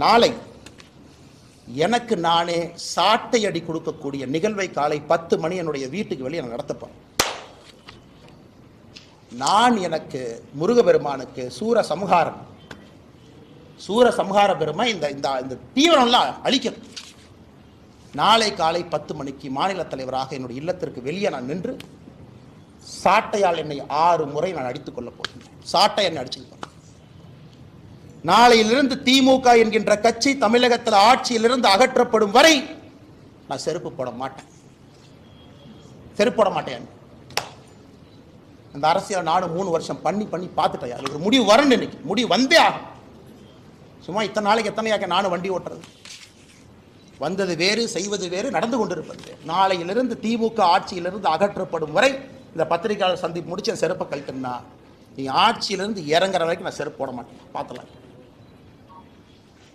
நாளை எனக்கு நானே சாட்டை அடி கொடுக்கக்கூடிய நிகழ்வை காலை 10 மணி என்னுடைய வீட்டுக்கு வெளியே நான் நடத்தப்பேன். நான் எனக்கு முருகபெருமானுக்கு சூர சம்ஹார பெருமை இந்த தீவிரம்லாம் அழிக்கணும். நாளை காலை 10 மணிக்கு மாநில தலைவராக என்னுடைய இல்லத்திற்கு வெளியே நான் நின்று சாட்டையால் என்னை 6 முறை நான் அடித்துக் கொள்ளப் போகிறேன். சாட்டை என்னை அடிச்சுக்கிட்டேன். நாளையிலிருந்து திமுக என்கின்ற கட்சி தமிழகத்தில் ஆட்சியிலிருந்து அகற்றப்படும் வரை நான் செருப்பு போட மாட்டேன். அந்த அரசியல் நானும் 3 வருஷம் பண்ணி பார்த்துட்டேன். அது ஒரு முடிவு வரணும். இன்னைக்கு முடிவு வந்தே ஆகும். சும்மா இத்தனை நாளைக்கு எத்தனையாக நானும் வண்டி ஓட்டுறது, வந்தது வேறு, செய்வது வேறு, நடந்து கொண்டிருப்பது. நாளையிலிருந்து திமுக ஆட்சியிலிருந்து அகற்றப்படும் வரை இந்த பத்திரிகையாளர் சந்திப்பு முடிச்சு என் செருப்பை கழித்தேன்னா நீ ஆட்சியிலிருந்து இறங்குற வரைக்கும் நான் செருப்பு போட மாட்டேன். பார்த்துலாம்.